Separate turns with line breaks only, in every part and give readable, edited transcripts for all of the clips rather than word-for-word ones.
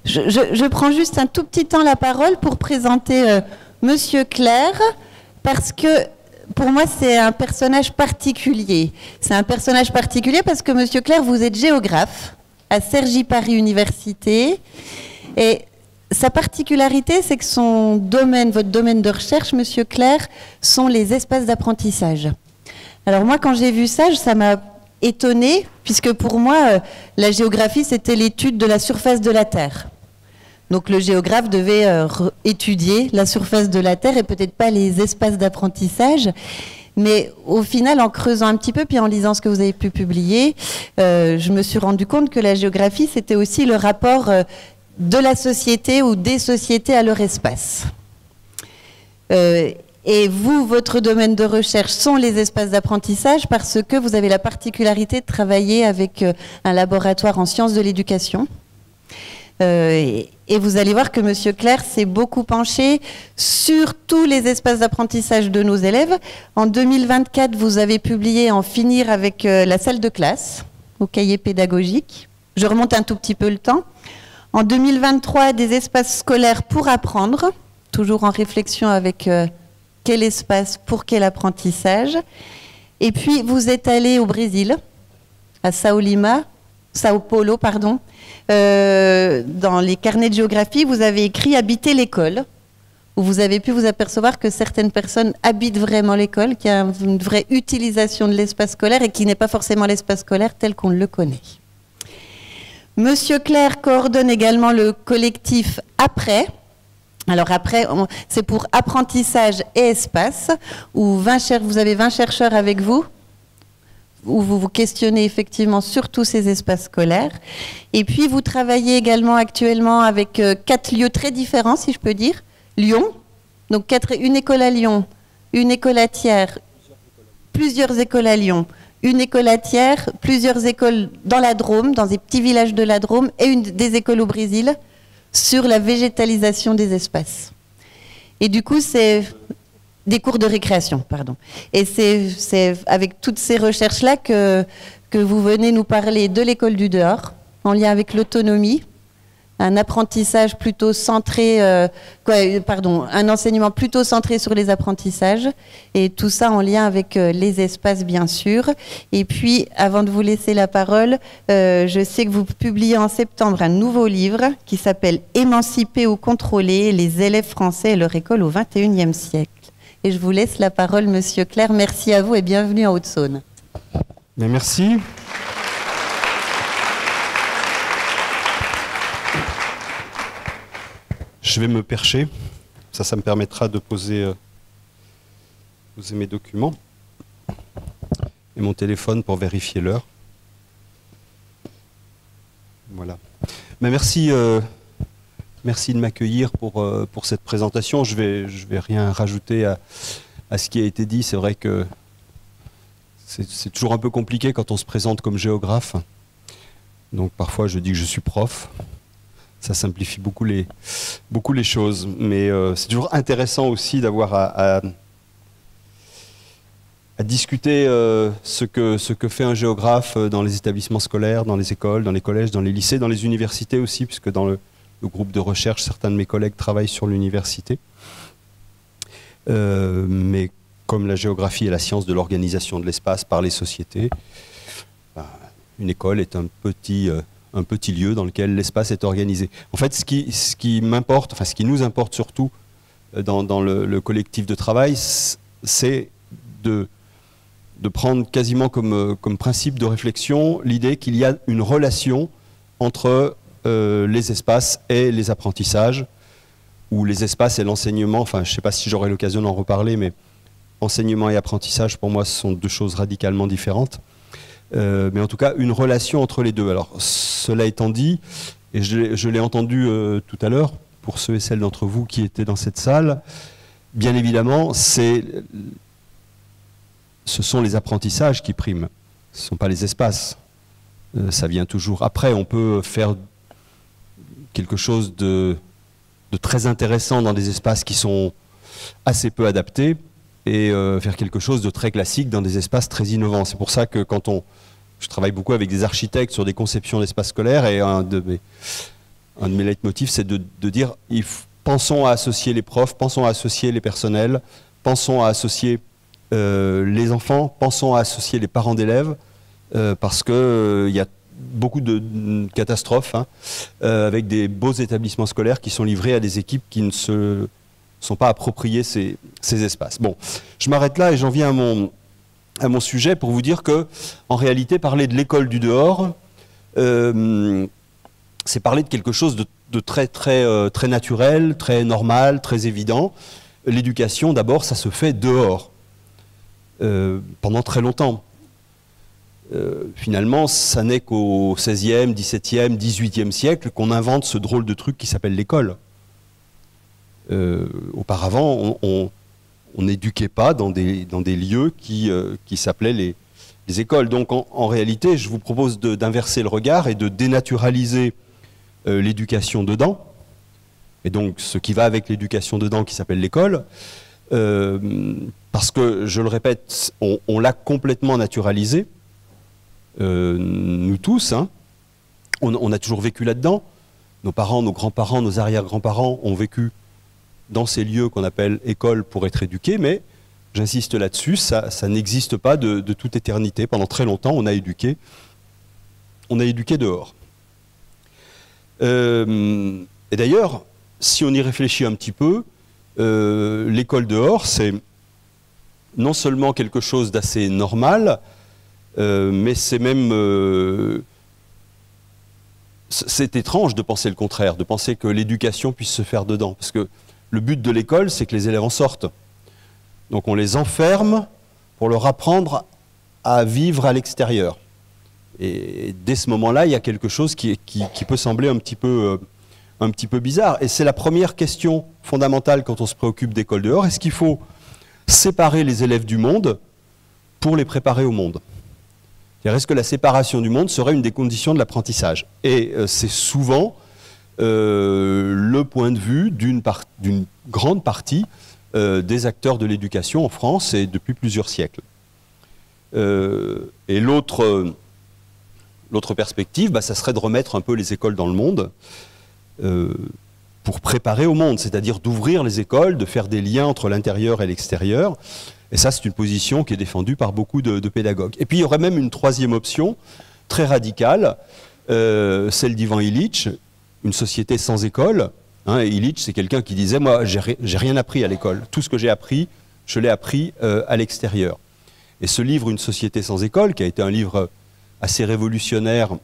Je prends juste un tout petit temps la parole pour présenter Monsieur Clerc, parce que pour moi c'est un personnage particulier. C'est un personnage particulier parce que Monsieur Clerc, vous êtes géographe à Cergy Paris Université, et sa particularité, c'est que son domaine, votre domaine de recherche, Monsieur Clerc, sont les espaces d'apprentissage. Alors moi, quand j'ai vu ça, ça m'a étonnée, puisque pour moi, la géographie, c'était l'étude de la surface de la Terre. Donc le géographe devait étudier la surface de la Terre et peut-être pas les espaces d'apprentissage. Mais au final, en creusant un petit peu, puis en lisant ce que vous avez pu publier, je me suis rendu compte que la géographie, c'était aussi le rapport de la société ou des sociétés à leur espace. Et vous, votre domaine de recherche sont les espaces d'apprentissage parce que vous avez la particularité de travailler avec un laboratoire en sciences de l'éducation. Et vous allez voir que Monsieur Clerc s'est beaucoup penché sur tous les espaces d'apprentissage de nos élèves. En 2024, vous avez publié En finir avec la salle de classe, au cahier pédagogique. Je remonte un tout petit peu le temps. En 2023, des espaces scolaires pour apprendre, toujours en réflexion avec quel espace pour quel apprentissage. Et puis, vous êtes allé au Brésil, à Sao Paulo, pardon. Dans les carnets de géographie, vous avez écrit « Habiter l'école », où vous avez pu vous apercevoir que certaines personnes habitent vraiment l'école, qu'il y a une vraie utilisation de l'espace scolaire et qui n'est pas forcément l'espace scolaire tel qu'on le connaît. Monsieur Clerc coordonne également le collectif Après. Alors après, c'est pour apprentissage et espace, où vous avez 20 chercheurs avec vous, où vous vous questionnez effectivement sur tous ces espaces scolaires. Et puis vous travaillez également actuellement avec 4 lieux très différents, si je peux dire. Lyon, donc une école à Lyon, une école à Thiers, plusieurs écoles à Lyon, une école à Thiers, plusieurs écoles dans la Drôme, dans des petits villages de la Drôme, et des écoles au Brésil sur la végétalisation des espaces. Et du coup, c'est des cours de récréation, pardon. Et c'est avec toutes ces recherches-là que vous venez nous parler de l'école du dehors, en lien avec l'autonomie, un apprentissage plutôt centré, un enseignement plutôt centré sur les apprentissages, et tout ça en lien avec les espaces, bien sûr. Et puis, avant de vous laisser la parole, je sais que vous publiez en septembre un nouveau livre qui s'appelle « Émanciper ou contrôler les élèves français et leur école au XXIe siècle ». Et je vous laisse la parole, Monsieur Clerc. Merci à vous et bienvenue en Haute-Saône.
Merci. Je vais me percher, ça me permettra de poser mes documents et mon téléphone pour vérifier l'heure. Voilà. Mais merci, merci de m'accueillir pour cette présentation. Je vais rien rajouter à ce qui a été dit. C'est vrai que c'est toujours un peu compliqué quand on se présente comme géographe. Donc parfois je dis que je suis prof. Ça simplifie beaucoup les choses, mais c'est toujours intéressant aussi d'avoir à discuter ce que fait un géographe dans les établissements scolaires, dans les écoles, dans les collèges, dans les lycées, dans les universités aussi, puisque dans le groupe de recherche, certains de mes collègues travaillent sur l'université. Mais comme la géographie est la science de l'organisation de l'espace par les sociétés, une école est un petit lieu dans lequel l'espace est organisé. En fait, ce qui m'importe, enfin ce qui nous importe surtout dans le collectif de travail, c'est de prendre quasiment comme principe de réflexion l'idée qu'il y a une relation entre les espaces et les apprentissages, ou les espaces et l'enseignement. Enfin, je ne sais pas si j'aurai l'occasion d'en reparler, mais enseignement et apprentissage, pour moi, ce sont deux choses radicalement différentes. Mais en tout cas, une relation entre les deux. Alors, cela étant dit, et je l'ai entendu tout à l'heure, pour ceux et celles d'entre vous qui étaient dans cette salle, bien évidemment, ce sont les apprentissages qui priment. Ce ne sont pas les espaces. Ça vient toujours après. On peut faire quelque chose de très intéressant dans des espaces qui sont assez peu adaptés, et faire quelque chose de très classique dans des espaces très innovants. C'est pour ça que je travaille beaucoup avec des architectes sur des conceptions d'espaces scolaires, et un un de mes leitmotifs, c'est de dire, pensons à associer les profs, pensons à associer les personnels, pensons à associer les enfants, pensons à associer les parents d'élèves, parce qu'il y a beaucoup de catastrophes, hein, avec des beaux établissements scolaires qui sont livrés à des équipes qui ne se sont pas appropriées ces espaces. Bon, je m'arrête là et j'en viens à mon sujet pour vous dire que, en réalité, parler de l'école du dehors, c'est parler de quelque chose de très naturel, très normal, très évident. L'éducation, d'abord, ça se fait dehors, pendant très longtemps. Finalement, ça n'est qu'au XVIe, XVIIe, XVIIIe siècle qu'on invente ce drôle de truc qui s'appelle l'école. Auparavant, on n'éduquait pas dans des lieux qui s'appelaient les écoles. Donc en réalité, je vous propose d'inverser le regard et de dénaturaliser l'éducation dedans, et donc ce qui va avec l'éducation dedans qui s'appelle l'école, parce que, je le répète, on l'a complètement naturalisé, nous tous, hein. On a toujours vécu là-dedans. Nos parents, nos grands-parents, nos arrière-grands-parents ont vécu dans ces lieux qu'on appelle école pour être éduqués, mais j'insiste là-dessus, ça n'existe pas de toute éternité. Pendant très longtemps, on a éduqué dehors. Et d'ailleurs, si on y réfléchit un petit peu, l'école dehors, c'est non seulement quelque chose d'assez normal, mais c'est même... c'est étrange de penser le contraire, de penser que l'éducation puisse se faire dedans, parce que le but de l'école, c'est que les élèves en sortent. Donc on les enferme pour leur apprendre à vivre à l'extérieur. Et dès ce moment-là, il y a quelque chose qui peut sembler un petit peu bizarre. Et c'est la première question fondamentale quand on se préoccupe d'école dehors. Est-ce qu'il faut séparer les élèves du monde pour les préparer au monde? Est-ce que la séparation du monde serait une des conditions de l'apprentissage? Et c'est souvent le point de vue d'une grande partie des acteurs de l'éducation en France et depuis plusieurs siècles. Et l'autre perspective, ça serait de remettre un peu les écoles dans le monde pour préparer au monde, c'est-à-dire d'ouvrir les écoles, de faire des liens entre l'intérieur et l'extérieur. Et ça, c'est une position qui est défendue par beaucoup de pédagogues. Et puis, il y aurait même une troisième option, très radicale, celle d'Ivan Illich, une société sans école. Hein, Illich, c'est quelqu'un qui disait, moi, j'ai rien appris à l'école. Tout ce que j'ai appris, je l'ai appris à l'extérieur. Et ce livre, Une société sans école, qui a été un livre assez révolutionnaire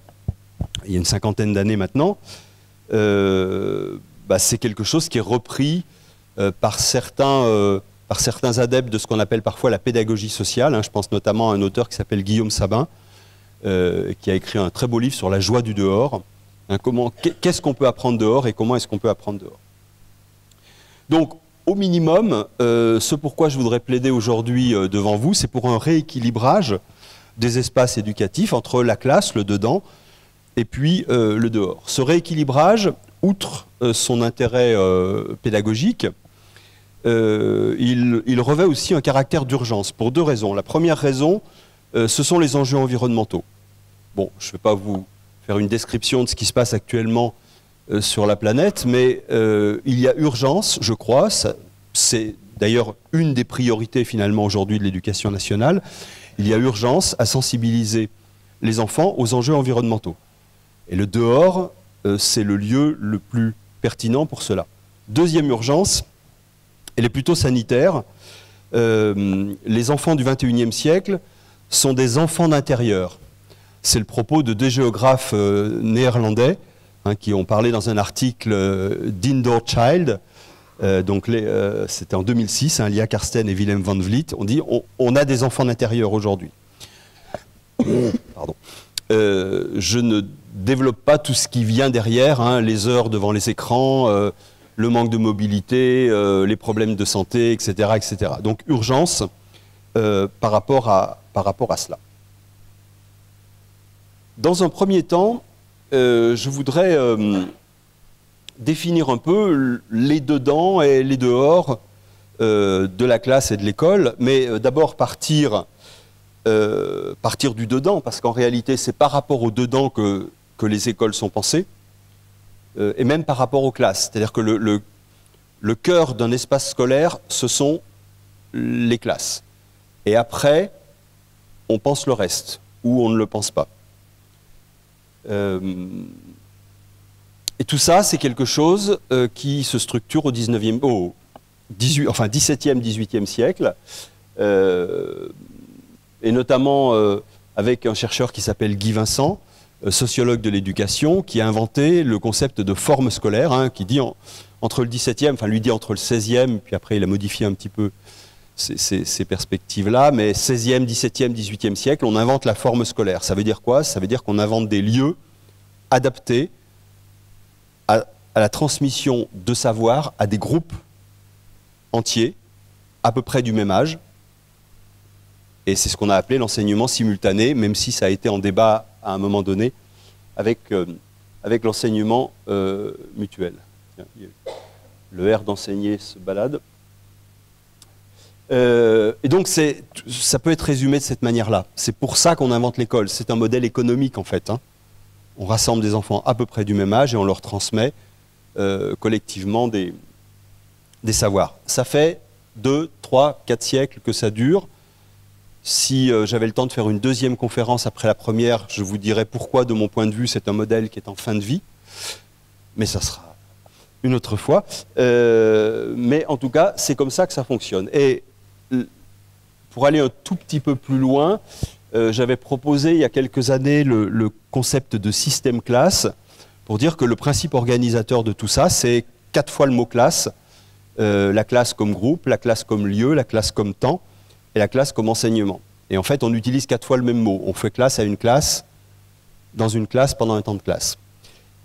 il y a une cinquantaine d'années maintenant, c'est quelque chose qui est repris par certains adeptes de ce qu'on appelle parfois la pédagogie sociale. Hein. Je pense notamment à un auteur qui s'appelle Guillaume Sabin, qui a écrit un très beau livre sur la joie du dehors. Hein, qu'est-ce qu'on peut apprendre dehors et comment est-ce qu'on peut apprendre dehors. Donc, au minimum, ce pourquoi je voudrais plaider aujourd'hui devant vous, c'est pour un rééquilibrage des espaces éducatifs entre la classe, le dedans, et puis le dehors. Ce rééquilibrage, outre son intérêt pédagogique, il revêt aussi un caractère d'urgence, pour deux raisons. La première raison, ce sont les enjeux environnementaux. Bon, je ne vais pas vous faire une description de ce qui se passe actuellement sur la planète, mais il y a urgence, je crois, c'est d'ailleurs une des priorités finalement aujourd'hui de l'éducation nationale, il y a urgence à sensibiliser les enfants aux enjeux environnementaux. Et le dehors, c'est le lieu le plus pertinent pour cela. Deuxième urgence, elle est plutôt sanitaire. Les enfants du XXIe siècle sont des enfants d'intérieur. C'est le propos de deux géographes néerlandais qui ont parlé dans un article d'Indoor Child. C'était en 2006, Lia Karsten et Willem van Vliet. On dit on a des enfants d'intérieur aujourd'hui. Pardon. Je ne développe pas tout ce qui vient derrière, les heures devant les écrans, le manque de mobilité, les problèmes de santé, etc., etc. Donc urgence par rapport à cela. Dans un premier temps, je voudrais définir un peu les dedans et les dehors de la classe et de l'école, mais d'abord partir du dedans, parce qu'en réalité, c'est par rapport au dedans que les écoles sont pensées. et même par rapport aux classes. C'est-à-dire que le cœur d'un espace scolaire, ce sont les classes. Et après, on pense le reste, ou on ne le pense pas. Et tout ça, c'est quelque chose qui se structure au 17e, 18e siècle, et notamment avec un chercheur qui s'appelle Guy Vincent, sociologue de l'éducation, qui a inventé le concept de forme scolaire, hein, qui dit entre le 17e, enfin lui dit entre le 16e, puis après il a modifié un petit peu ces perspectives-là, mais 16e, 17e, 18e siècle, on invente la forme scolaire. Ça veut dire quoi? Ça veut dire qu'on invente des lieux adaptés à la transmission de savoir à des groupes entiers, à peu près du même âge. Et c'est ce qu'on a appelé l'enseignement simultané, même si ça a été en débat à un moment donné avec l'enseignement mutuel. Le R d'enseigner se balade. Et donc ça peut être résumé de cette manière-là. C'est pour ça qu'on invente l'école. C'est un modèle économique en fait. Hein. On rassemble des enfants à peu près du même âge et on leur transmet collectivement des savoirs. Ça fait 2, 3, 4 siècles que ça dure. Si j'avais le temps de faire une deuxième conférence après la première, je vous dirais pourquoi, de mon point de vue, c'est un modèle qui est en fin de vie. Mais ça sera une autre fois. Mais en tout cas, c'est comme ça que ça fonctionne. Et pour aller un tout petit peu plus loin, j'avais proposé il y a quelques années le concept de système classe pour dire que le principe organisateur de tout ça, c'est 4 fois le mot classe. La classe comme groupe, la classe comme lieu, la classe comme temps et la classe comme enseignement. Et en fait, on utilise 4 fois le même mot. On fait classe à une classe, dans une classe, pendant un temps de classe.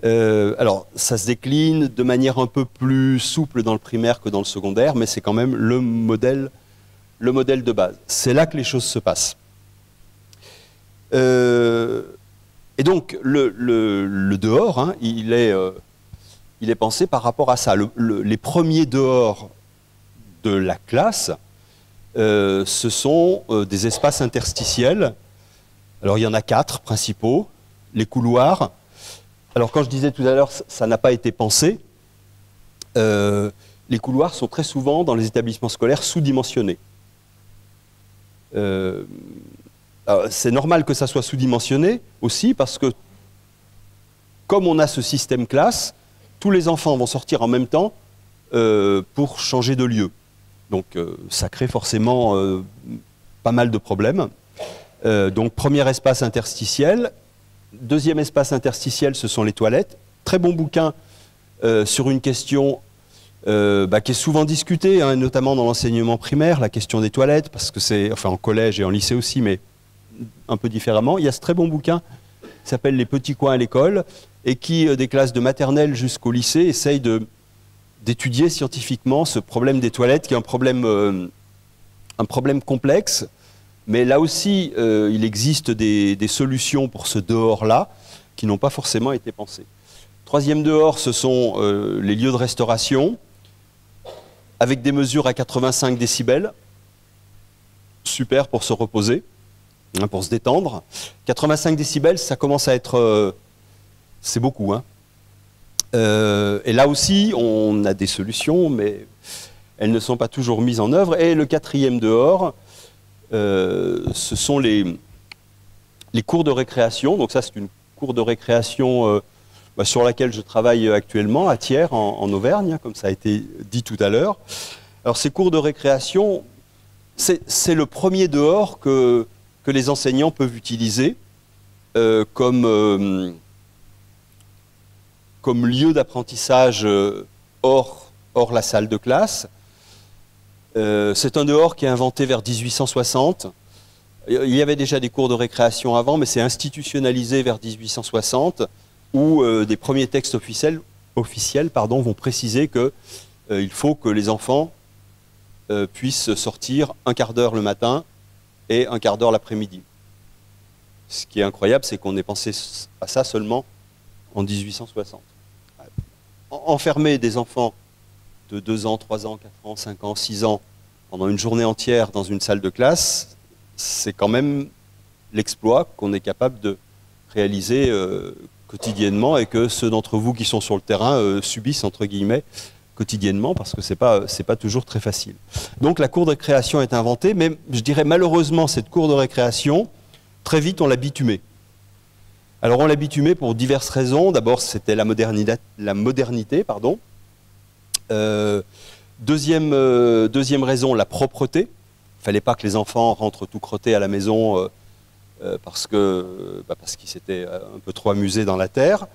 Alors, ça se décline de manière un peu plus souple dans le primaire que dans le secondaire, mais c'est quand même le modèle de base. C'est là que les choses se passent. Et donc, le dehors, hein, il est pensé par rapport à ça. Les premiers dehors de la classe, ce sont des espaces interstitiels. Alors, il y en a 4 principaux. Les couloirs. Alors, quand je disais tout à l'heure, ça n'a pas été pensé. Les couloirs sont très souvent, dans les établissements scolaires, sous-dimensionnés. C'est normal que ça soit sous-dimensionné aussi, parce que, comme on a ce système classe, tous les enfants vont sortir en même temps pour changer de lieu. Donc, ça crée forcément pas mal de problèmes. Donc, premier espace interstitiel. Deuxième espace interstitiel, ce sont les toilettes. Très bon bouquin sur une question qui est souvent discutée, hein, notamment dans l'enseignement primaire, la question des toilettes, parce que c'est, enfin en collège et en lycée aussi, mais un peu différemment. Il y a ce très bon bouquin qui s'appelle « Les petits coins à l'école » et qui, des classes de maternelle jusqu'au lycée, essaye d'étudier scientifiquement ce problème des toilettes, qui est un problème complexe. Mais là aussi, il existe des solutions pour ce dehors-là qui n'ont pas forcément été pensées. Troisième dehors, ce sont les lieux de restauration, avec des mesures à 85 décibels. Super pour se reposer, hein, pour se détendre. 85 décibels, ça commence à être... c'est beaucoup. Hein. Et là aussi, on a des solutions, mais elles ne sont pas toujours mises en œuvre. Et le quatrième dehors... ce sont les cours de récréation. Donc ça, c'est une cour de récréation sur laquelle je travaille actuellement, à Thiers, en Auvergne, comme ça a été dit tout à l'heure. Alors ces cours de récréation, c'est le premier dehors que les enseignants peuvent utiliser comme lieu d'apprentissage hors la salle de classe. C'est un dehors qui est inventé vers 1860. Il y avait déjà des cours de récréation avant, mais c'est institutionnalisé vers 1860, où des premiers textes officiels vont préciser qu'il faut que les enfants puissent sortir un quart d'heure le matin et un quart d'heure l'après-midi. Ce qui est incroyable, c'est qu'on ait pensé à ça seulement en 1860. Enfermer des enfants de 2 ans, 3 ans, 4 ans, 5 ans, 6 ans, pendant une journée entière dans une salle de classe, c'est quand même l'exploit qu'on est capable de réaliser quotidiennement et que ceux d'entre vous qui sont sur le terrain subissent, entre guillemets, quotidiennement, parce que c'est pas toujours très facile. Donc la cour de récréation est inventée, mais je dirais malheureusement, cette cour de récréation, très vite on l'a bitumée. Alors on l'a bitumée pour diverses raisons. D'abord, c'était la modernité, pardon. Deuxième raison, la propreté. Il ne fallait pas que les enfants rentrent tout crottés à la maison parce qu'ils s'étaient un peu trop amusés dans la terre.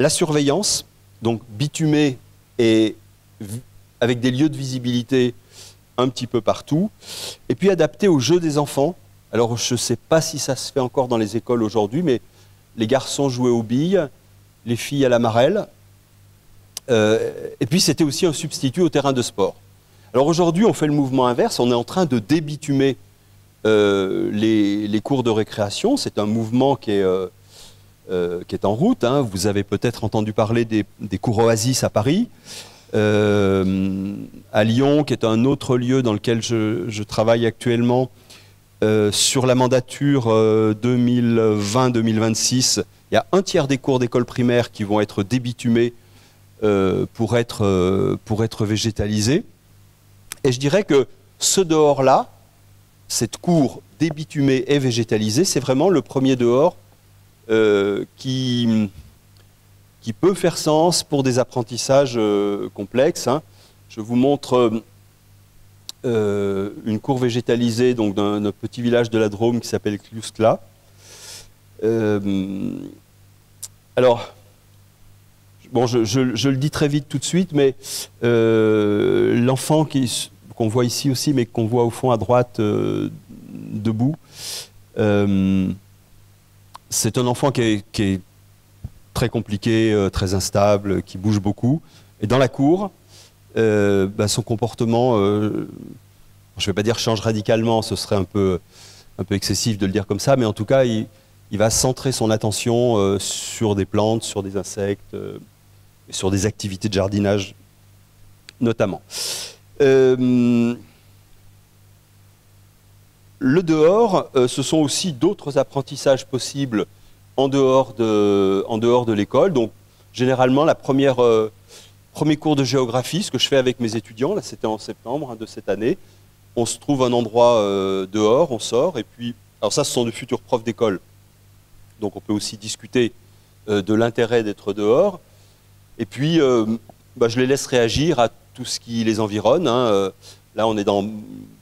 La surveillance, donc bitumée et avec des lieux de visibilité un petit peu partout. Et puis adapté aux jeux des enfants. Alors je ne sais pas si ça se fait encore dans les écoles aujourd'hui, mais les garçons jouaient aux billes, les filles à la marelle. Et puis c'était aussi un substitut au terrain de sport. Alors aujourd'hui, on fait le mouvement inverse, on est en train de débitumer les cours de récréation. C'est un mouvement qui est en route, hein. Vous avez peut-être entendu parler des cours Oasis à Paris, à Lyon, qui est un autre lieu dans lequel je travaille actuellement. Sur la mandature 2020-2026, il y a un tiers des cours d'école primaire qui vont être débitumés pour être végétalisés. Et je dirais que ce dehors-là, cette cour débitumée et végétalisée, c'est vraiment le premier dehors qui peut faire sens pour des apprentissages complexes, hein. Je vous montre une cour végétalisée donc d'un petit village de la Drôme qui s'appelle Cluskla. Alors, bon, je le dis très vite tout de suite, mais l'enfant qu'on voit ici aussi, mais qu'on voit au fond à droite debout, c'est un enfant qui est très compliqué, très instable, qui bouge beaucoup. Et dans la cour, son comportement, je ne vais pas dire change radicalement, ce serait un peu excessif de le dire comme ça, mais en tout cas, il va centrer son attention sur des plantes, sur des insectes, et sur des activités de jardinage notamment. Le dehors, ce sont aussi d'autres apprentissages possibles en dehors de l'école. Donc, généralement, premier cours de géographie, ce que je fais avec mes étudiants, là c'était en septembre de cette année, on se trouve un endroit dehors, on sort, et puis, alors ça ce sont de futurs profs d'école, donc on peut aussi discuter de l'intérêt d'être dehors, et puis je les laisse réagir à tout ce qui les environne, hein. Là on est dans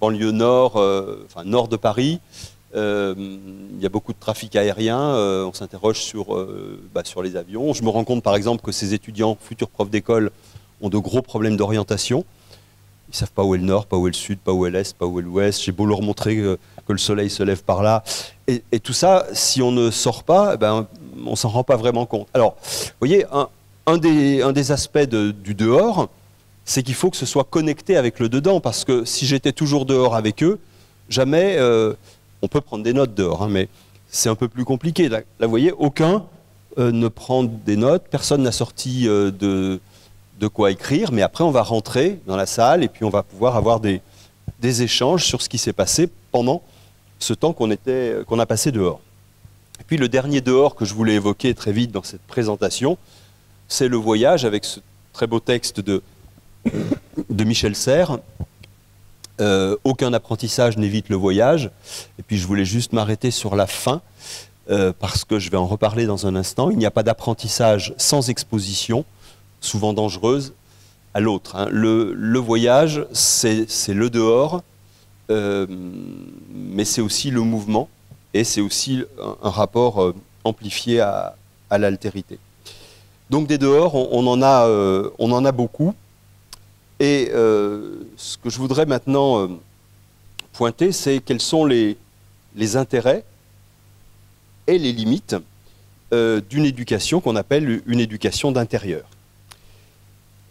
banlieue nord, nord de Paris, il y a beaucoup de trafic aérien, on s'interroge sur les avions. Je me rends compte par exemple que ces étudiants, futurs profs d'école, ont de gros problèmes d'orientation. Ils ne savent pas où est le nord, pas où est le sud, pas où est l'est, pas où est l'ouest. J'ai beau leur montrer que le soleil se lève par là. Et tout ça, si on ne sort pas, on ne s'en rend pas vraiment compte. Alors, vous voyez, un des aspects du dehors, c'est qu'il faut que ce soit connecté avec le dedans. Parce que si j'étais toujours dehors avec eux, jamais... on peut prendre des notes dehors, hein, mais c'est un peu plus compliqué. Là, vous voyez, aucun ne prend des notes, personne n'a sorti de quoi écrire, mais après on va rentrer dans la salle et puis on va pouvoir avoir des échanges sur ce qui s'est passé pendant ce temps qu'on a passé dehors. Et puis le dernier dehors que je voulais évoquer très vite dans cette présentation, c'est le voyage, avec ce très beau texte de Michel Serres. Aucun apprentissage n'évite le voyage. Et puis je voulais juste m'arrêter sur la fin, parce que je vais en reparler dans un instant. Il n'y a pas d'apprentissage sans exposition, souvent dangereuse, à l'autre, hein. Le voyage, c'est le dehors, mais c'est aussi le mouvement, et c'est aussi un rapport amplifié à l'altérité. Donc des dehors, on en a beaucoup. Et ce que je voudrais maintenant pointer, c'est quels sont les intérêts et les limites d'une éducation qu'on appelle une éducation d'intérieur.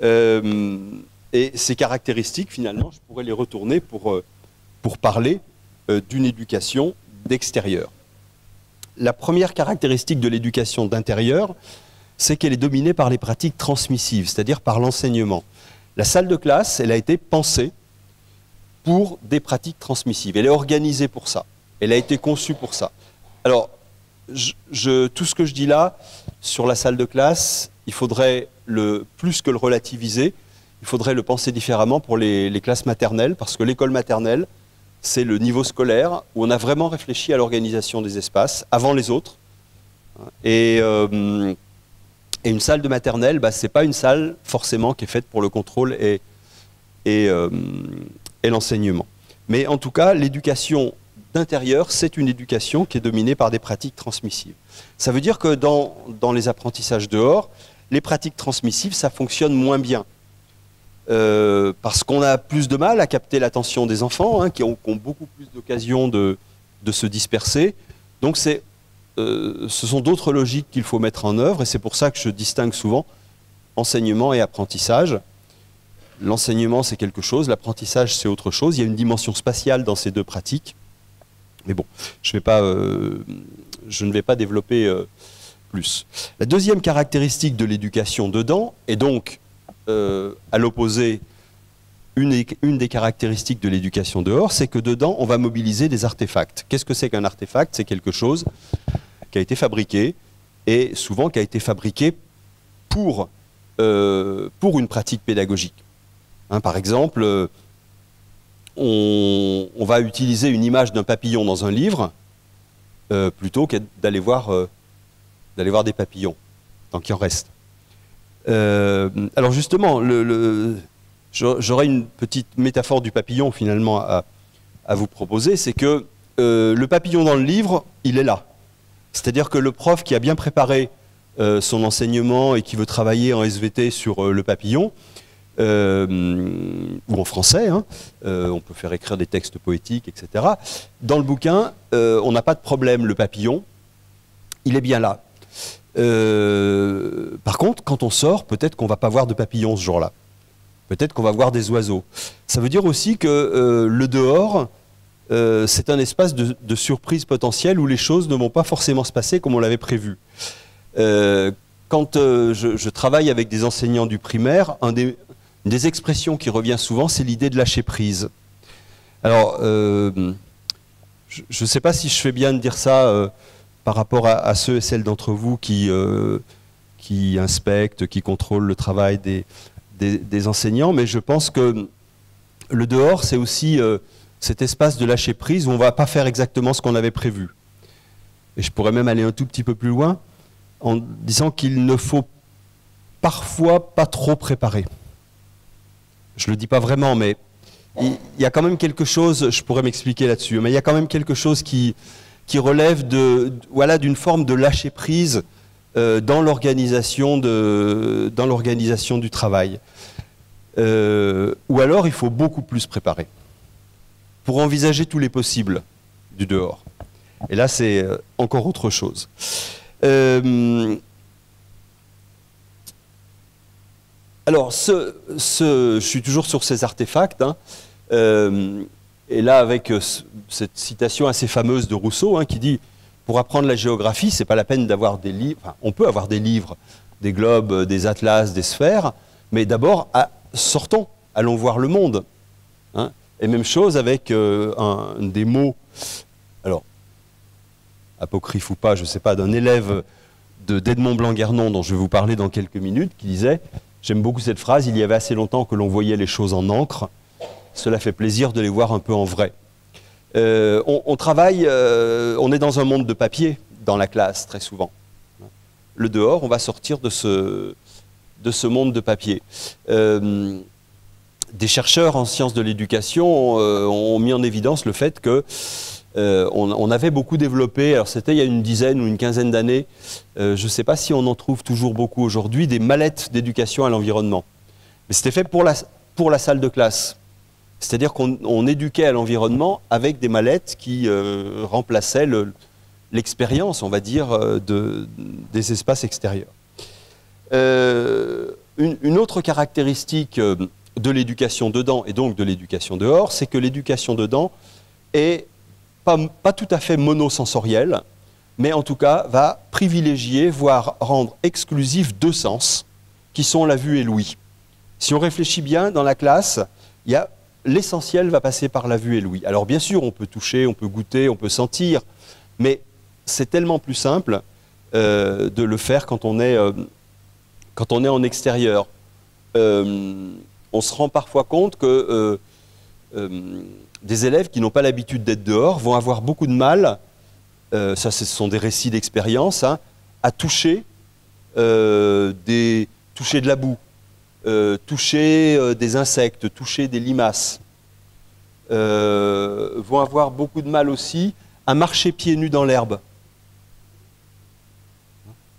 Et ces caractéristiques, finalement, je pourrais les retourner pour parler d'une éducation d'extérieur. La première caractéristique de l'éducation d'intérieur, c'est qu'elle est dominée par les pratiques transmissives, c'est-à-dire par l'enseignement. La salle de classe, elle a été pensée pour des pratiques transmissives. Elle est organisée pour ça. Elle a été conçue pour ça. Alors, tout ce que je dis là, sur la salle de classe, il faudrait plus que le relativiser, il faudrait le penser différemment pour les classes maternelles, parce que l'école maternelle, c'est le niveau scolaire où on a vraiment réfléchi à l'organisation des espaces avant les autres. Et une salle de maternelle, ce n'est pas une salle forcément qui est faite pour le contrôle et l'enseignement. Mais en tout cas, l'éducation d'intérieur, c'est une éducation qui est dominée par des pratiques transmissives. Ça veut dire que dans les apprentissages dehors, les pratiques transmissives, ça fonctionne moins bien. Parce qu'on a plus de mal à capter l'attention des enfants, qui ont beaucoup plus d'occasions de se disperser. Donc ce sont d'autres logiques qu'il faut mettre en œuvre, et c'est pour ça que je distingue souvent enseignement et apprentissage. L'enseignement, c'est quelque chose, l'apprentissage, c'est autre chose. Il y a une dimension spatiale dans ces deux pratiques. Mais bon, je ne vais pas développer plus. La deuxième caractéristique de l'éducation dedans, et donc, à l'opposé, une des caractéristiques de l'éducation dehors, c'est que dedans, on va mobiliser des artefacts. Qu'est-ce que c'est qu'un artefact? C'est quelque chose qui a été fabriqué, et souvent qui a été fabriqué pour une pratique pédagogique. Par exemple, on va utiliser une image d'un papillon dans un livre plutôt que d'aller voir des papillons, tant qu'il en reste. Alors justement, j'aurais une petite métaphore du papillon finalement à vous proposer, c'est que le papillon dans le livre, il est là. C'est-à-dire que le prof qui a bien préparé son enseignement et qui veut travailler en SVT sur le papillon, ou en français, on peut faire écrire des textes poétiques, etc. Dans le bouquin, on n'a pas de problème, le papillon, il est bien là. Par contre, quand on sort, peut-être qu'on ne va pas voir de papillons ce jour-là. Peut-être qu'on va voir des oiseaux. Ça veut dire aussi que le dehors, c'est un espace de surprise potentielle où les choses ne vont pas forcément se passer comme on l'avait prévu. Quand je travaille avec des enseignants du primaire, une des expressions qui revient souvent, c'est l'idée de lâcher prise. Alors, je ne sais pas si je fais bien de dire ça par rapport à ceux et celles d'entre vous qui inspectent, qui contrôlent le travail des enseignants, mais je pense que le dehors, c'est aussi cet espace de lâcher prise où on ne va pas faire exactement ce qu'on avait prévu. Et je pourrais même aller un tout petit peu plus loin en disant qu'il ne faut parfois pas trop préparer. Je ne le dis pas vraiment, mais il y a quand même quelque chose, je pourrais m'expliquer là-dessus, mais il y a quand même quelque chose qui relève d'une forme de lâcher prise dans l'organisation du travail. Ou alors il faut beaucoup plus préparer pour envisager tous les possibles du dehors. Et là, c'est encore autre chose. Alors, je suis toujours sur ces artefacts, et là avec cette citation assez fameuse de Rousseau, qui dit « Pour apprendre la géographie, c'est pas la peine d'avoir des livres, enfin, on peut avoir des livres, des globes, des atlas, des sphères, mais d'abord, sortons, allons voir le monde. » Et même chose avec des mots, alors, apocryphe ou pas, je ne sais pas, d'un élève d'Edmond Blanc-Guernon, dont je vais vous parler dans quelques minutes, qui disait « J'aime beaucoup cette phrase, il y avait assez longtemps que l'on voyait les choses en encre, cela fait plaisir de les voir un peu en vrai. » On travaille, on est dans un monde de papier, dans la classe, très souvent. Le dehors, on va sortir de ce monde de papier. Des chercheurs en sciences de l'éducation ont mis en évidence le fait que on avait beaucoup développé, alors c'était il y a une dizaine ou une quinzaine d'années, je ne sais pas si on en trouve toujours beaucoup aujourd'hui, des mallettes d'éducation à l'environnement. Mais c'était fait pour la salle de classe. C'est-à-dire qu'on éduquait à l'environnement avec des mallettes qui remplaçaient l'expérience, on va dire, des espaces extérieurs. Une autre caractéristique de l'éducation dedans et donc de l'éducation dehors, c'est que l'éducation dedans est pas tout à fait monosensorielle, mais en tout cas va privilégier, voire rendre exclusif deux sens, qui sont la vue et l'ouïe. Si on réfléchit bien dans la classe, l'essentiel va passer par la vue et l'ouïe. Alors bien sûr, on peut toucher, on peut goûter, on peut sentir, mais c'est tellement plus simple de le faire quand on est en extérieur. On se rend parfois compte que des élèves qui n'ont pas l'habitude d'être dehors vont avoir beaucoup de mal, ça ce sont des récits d'expérience, hein, à toucher, toucher de la boue, toucher des insectes, toucher des limaces. Vont avoir beaucoup de mal aussi à marcher pieds nus dans l'herbe.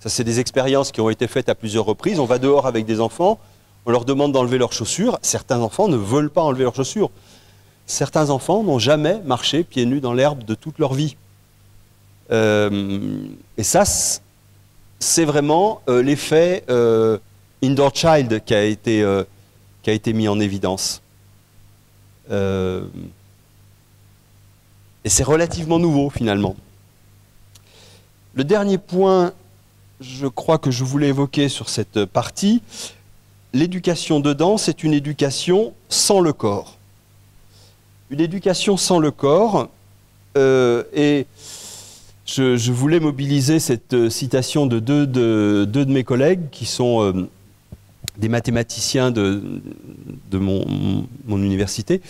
Ça, c'est des expériences qui ont été faites à plusieurs reprises. On va dehors avec des enfants, on leur demande d'enlever leurs chaussures. Certains enfants ne veulent pas enlever leurs chaussures. Certains enfants n'ont jamais marché pieds nus dans l'herbe de toute leur vie. Et ça, c'est vraiment l'effet Indoor Child qui a été mis en évidence. Et c'est relativement nouveau, finalement. Le dernier point, je crois que je voulais évoquer sur cette partie, l'éducation dedans, c'est une éducation sans le corps. Une éducation sans le corps, et je voulais mobiliser cette citation de deux de mes collègues qui sont des mathématiciens de mon université.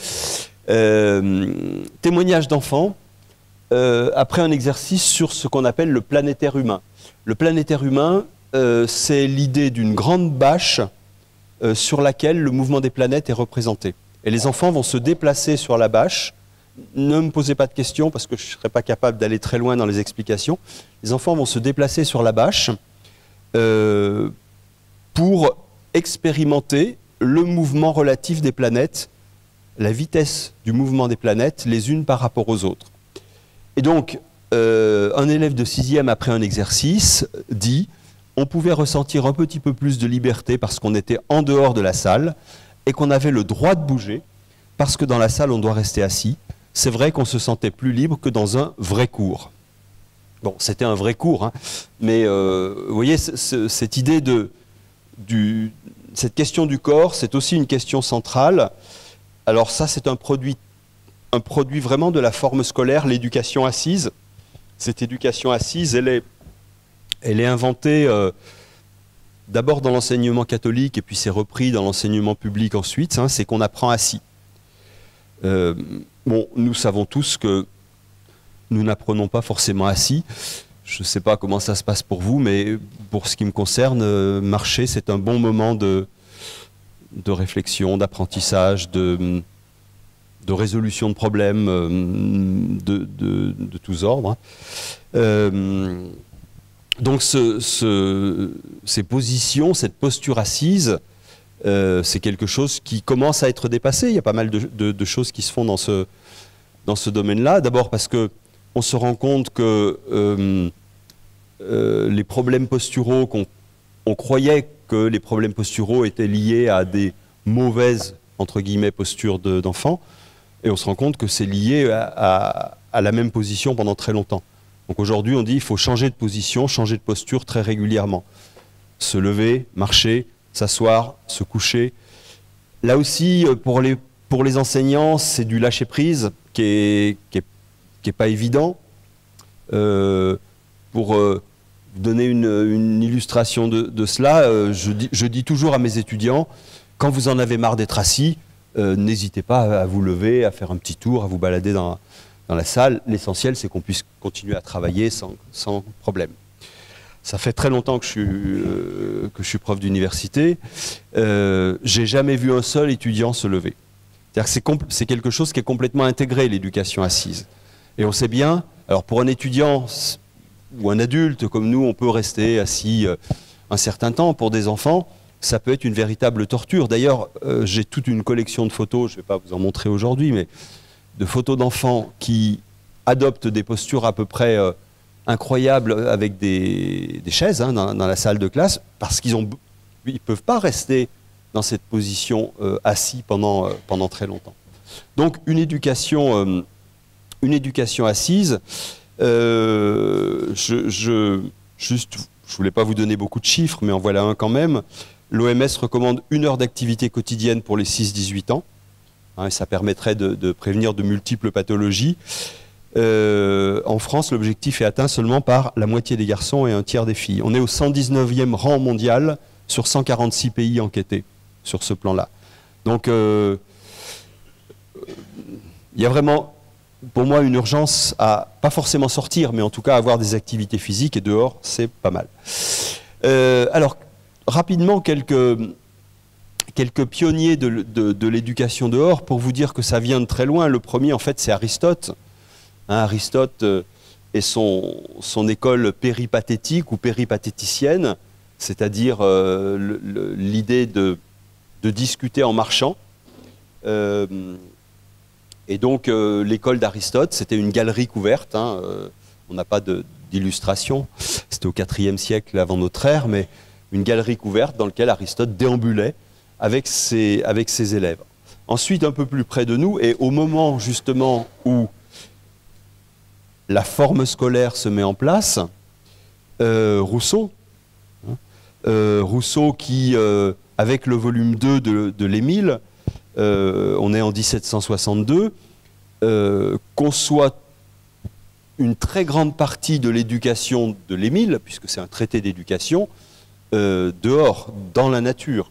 Témoignage d'enfants après un exercice sur ce qu'on appelle le planétaire humain. Le planétaire humain, c'est l'idée d'une grande bâche sur laquelle le mouvement des planètes est représenté. Et les enfants vont se déplacer sur la bâche. Ne me posez pas de questions parce que je ne serais pas capable d'aller très loin dans les explications. Les enfants vont se déplacer sur la bâche pour expérimenter le mouvement relatif des planètes, la vitesse du mouvement des planètes les unes par rapport aux autres. Et donc, un élève de 6e après un exercice dit on pouvait ressentir un petit peu plus de liberté parce qu'on était en dehors de la salle et qu'on avait le droit de bouger parce que dans la salle on doit rester assis. C'est vrai qu'on se sentait plus libre que dans un vrai cours. Bon, c'était un vrai cours, hein, mais vous voyez, cette idée cette question du corps, c'est aussi une question centrale. Alors ça, c'est un produit vraiment de la forme scolaire, l'éducation assise. Cette éducation assise, elle est inventée d'abord dans l'enseignement catholique et puis c'est repris dans l'enseignement public ensuite, hein, c'est qu'on apprend assis. Bon, nous savons tous que nous n'apprenons pas forcément assis. Je ne sais pas comment ça se passe pour vous, mais pour ce qui me concerne, marcher, c'est un bon moment de réflexion, d'apprentissage, de résolution de problèmes de tous ordres. Donc ces positions, cette posture assise, c'est quelque chose qui commence à être dépassé. Il y a pas mal de choses qui se font dans ce domaine-là. D'abord parce qu'on se rend compte que les problèmes posturaux, on croyait que les problèmes posturaux étaient liés à des mauvaises, entre guillemets, postures d'enfants, et on se rend compte que c'est lié à la même position pendant très longtemps. Donc aujourd'hui, on dit qu'il faut changer de position, changer de posture très régulièrement. Se lever, marcher, s'asseoir, se coucher. Là aussi, pour les enseignants, c'est du lâcher-prise qui est pas évident. Pour donner une illustration de cela, je dis toujours à mes étudiants, quand vous en avez marre d'être assis, n'hésitez pas à vous lever, à faire un petit tour, à vous balader dans la salle. L'essentiel, c'est qu'on puisse continuer à travailler sans problème. Ça fait très longtemps que je suis prof d'université. J'ai jamais vu un seul étudiant se lever. C'est-à-dire que c'est quelque chose qui est complètement intégré, l'éducation assise. Et on sait bien, alors pour un étudiant ou un adulte comme nous, on peut rester assis un certain temps. Pour des enfants, ça peut être une véritable torture. D'ailleurs, j'ai toute une collection de photos, je ne vais pas vous en montrer aujourd'hui, mais de photos d'enfants qui adoptent des postures à peu près incroyables avec des chaises hein, dans la salle de classe, parce qu'ils ne peuvent pas rester dans cette position assis pendant très longtemps. Donc une éducation assise, je voulais pas vous donner beaucoup de chiffres, mais en voilà un quand même. L'OMS recommande 1 heure d'activité quotidienne pour les 6-18 ans. Hein, et ça permettrait de prévenir de multiples pathologies. En France, l'objectif est atteint seulement par la moitié des garçons et un tiers des filles. On est au 119e rang mondial sur 146 pays enquêtés sur ce plan-là. Donc, il y a vraiment, pour moi, une urgence à, pas forcément sortir, mais en tout cas avoir des activités physiques, et dehors, c'est pas mal. Alors, rapidement, quelques pionniers de l'éducation dehors, pour vous dire que ça vient de très loin. Le premier, en fait, c'est Aristote. Aristote et son école péripathétique ou péripatéticienne, c'est-à-dire l'idée de discuter en marchant. Et donc l'école d'Aristote, c'était une galerie couverte, on n'a pas d'illustration, c'était au IVe siècle avant notre ère, mais une galerie couverte dans laquelle Aristote déambulait avec ses élèves. Ensuite, un peu plus près de nous, et au moment justement où la forme scolaire se met en place, Rousseau, Rousseau qui, avec le volume 2 de l'Émile, on est en 1762, conçoit une très grande partie de l'éducation de l'Émile, puisque c'est un traité d'éducation, dehors, dans la nature.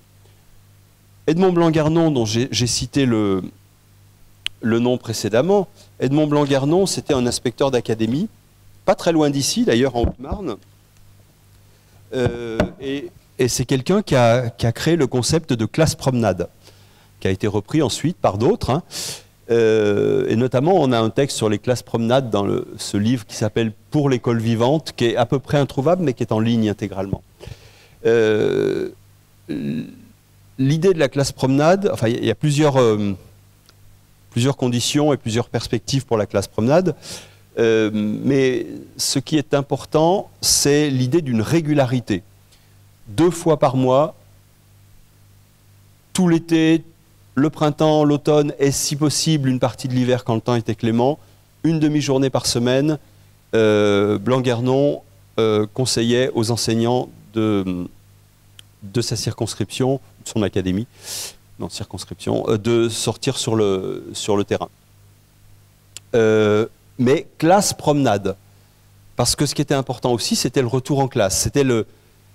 Edmond Blanc-Garnon, dont j'ai cité le nom précédemment, Edmond Blanc-Garnon, c'était un inspecteur d'académie, pas très loin d'ici, d'ailleurs en Haute-Marne, et c'est quelqu'un qui a créé le concept de classe promenade, qui a été repris ensuite par d'autres, et notamment on a un texte sur les classes promenades dans ce livre qui s'appelle « Pour l'école vivante », qui est à peu près introuvable, mais qui est en ligne intégralement. L'idée de la classe promenade, enfin il y a plusieurs conditions et plusieurs perspectives pour la classe promenade, mais ce qui est important, c'est l'idée d'une régularité. 2 fois par mois, tout l'été, le printemps, l'automne, et si possible une partie de l'hiver quand le temps était clément, une demi-journée par semaine, Blanc-Garnon conseillait aux enseignants de sa circonscription, de son académie, non, circonscription, de sortir sur le terrain. Mais classe promenade, parce que ce qui était important aussi, c'était le retour en classe, c'était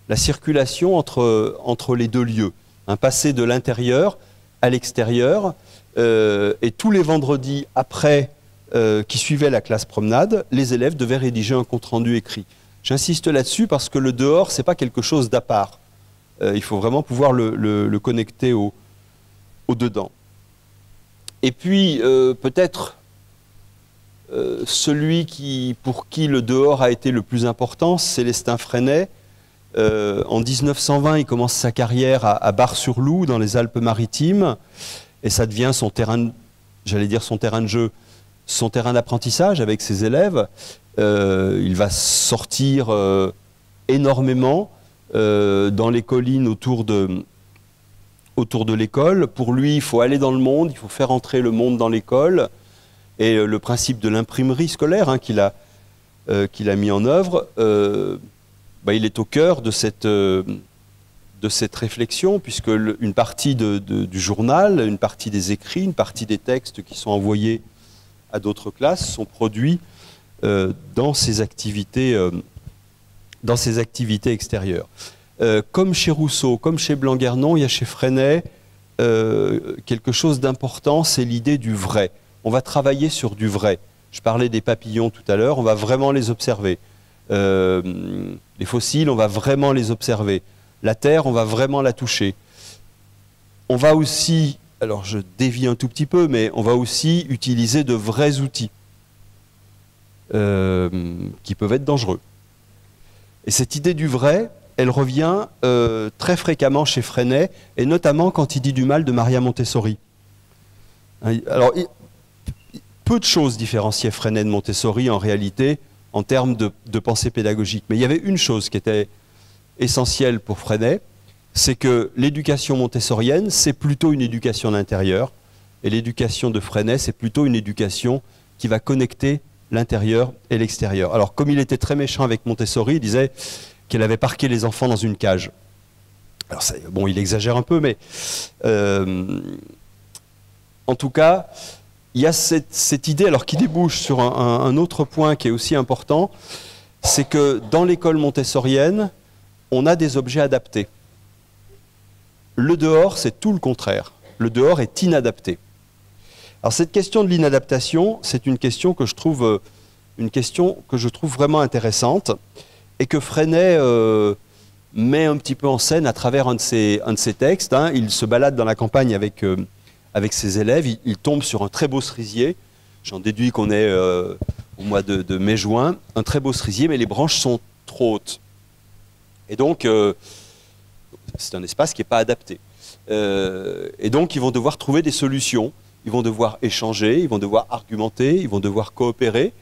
la circulation entre les deux lieux, passer de l'intérieur à l'extérieur, et tous les vendredis après qui suivaient la classe promenade, les élèves devaient rédiger un compte-rendu écrit. J'insiste là-dessus parce que le dehors, c'est pas quelque chose d'à part. Il faut vraiment pouvoir le connecter au dedans. Et puis, peut-être celui pour qui le dehors a été le plus important, c'est Célestin Freinet. En 1920, il commence sa carrière à Bar-sur-Loup, dans les Alpes-Maritimes, et ça devient son terrain, j'allais dire son terrain de jeu, son terrain d'apprentissage avec ses élèves. Il va sortir énormément dans les collines autour de l'école. Pour lui, il faut aller dans le monde, il faut faire entrer le monde dans l'école. Et le principe de l'imprimerie scolaire qu'il a mis en œuvre, il est au cœur de cette réflexion, puisque une partie du journal, une partie des écrits, une partie des textes qui sont envoyés à d'autres classes sont produits dans ces activités extérieures. Comme chez Rousseau, comme chez Blanc-Garnon, il y a chez Freinet quelque chose d'important, c'est l'idée du vrai. On va travailler sur du vrai. Je parlais des papillons tout à l'heure, on va vraiment les observer. Les fossiles, on va vraiment les observer. La terre, on va vraiment la toucher. On va aussi, alors je dévie un tout petit peu, mais on va aussi utiliser de vrais outils qui peuvent être dangereux. Et cette idée du vrai, elle revient très fréquemment chez Freinet, et notamment quand il dit du mal de Maria Montessori. Alors, peu de choses différenciaient Freinet de Montessori en réalité, en termes de pensée pédagogique. Mais il y avait une chose qui était essentielle pour Freinet, c'est que l'éducation montessorienne, c'est plutôt une éducation d'intérieur, et l'éducation de Freinet, c'est plutôt une éducation qui va connecter l'intérieur et l'extérieur. Alors, comme il était très méchant avec Montessori, il disait qu'elle avait parqué les enfants dans une cage. Alors, bon, il exagère un peu, mais en tout cas, il y a cette idée, alors qui débouche sur un autre point qui est aussi important, c'est que dans l'école montessorienne, on a des objets adaptés. Le dehors, c'est tout le contraire. Le dehors est inadapté. Alors cette question de l'inadaptation, c'est une question que je trouve vraiment intéressante et que Freinet met un petit peu en scène à travers un de ses textes. Hein. Il se balade dans la campagne avec ses élèves, il tombe sur un très beau cerisier. J'en déduis qu'on est au mois de mai-juin. Un très beau cerisier, mais les branches sont trop hautes. Et donc, c'est un espace qui n'est pas adapté. Et donc, ils vont devoir trouver des solutions. Ils vont devoir échanger, ils vont devoir argumenter, ils vont devoir coopérer.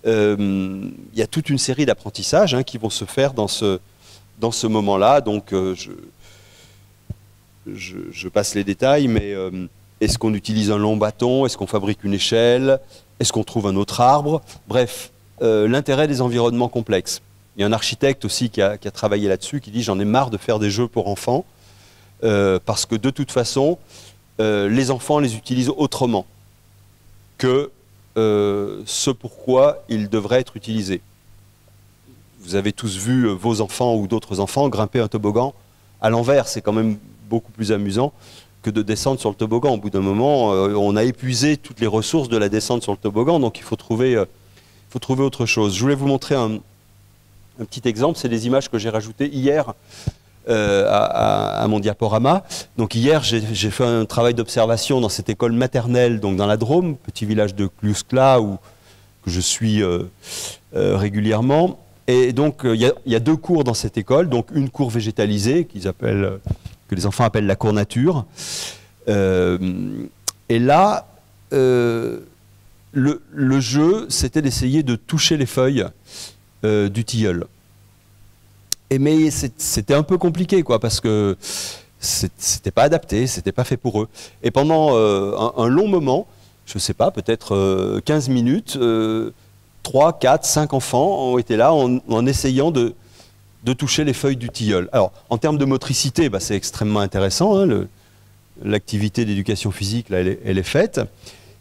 Il y a toute une série d'apprentissages qui vont se faire dans ce moment-là. Donc, je passe les détails, mais est-ce qu'on utilise un long bâton? Est-ce qu'on fabrique une échelle? Est-ce qu'on trouve un autre arbre? Bref, l'intérêt des environnements complexes. Il y a un architecte aussi qui a travaillé là-dessus, qui dit « J'en ai marre de faire des jeux pour enfants, parce que de toute façon, les enfants les utilisent autrement que ce pourquoi ils devraient être utilisés. » Vous avez tous vu vos enfants ou d'autres enfants grimper un toboggan à l'envers. C'est quand même beaucoup plus amusant que de descendre sur le toboggan. Au bout d'un moment, on a épuisé toutes les ressources de la descente sur le toboggan, donc il faut trouver autre chose. Je voulais vous montrer un petit exemple. C'est des images que j'ai rajoutées hier à mon diaporama. Donc hier, j'ai fait un travail d'observation dans cette école maternelle, donc dans la Drôme, petit village de Cluskla, où je suis régulièrement. Et donc, il y a deux cours dans cette école. Donc, une cour végétalisée, que les enfants appellent la cour nature. Et là, le jeu, c'était d'essayer de toucher les feuilles du tilleul. Mais c'était un peu compliqué, quoi, parce que c'était pas adapté, c'était pas fait pour eux. Et pendant un long moment, je sais pas, peut-être 15 minutes, 3, 4, 5 enfants ont été là en essayant de toucher les feuilles du tilleul. Alors, en termes de motricité, c'est extrêmement intéressant. Hein, l'activité d'éducation physique, là, elle est faite.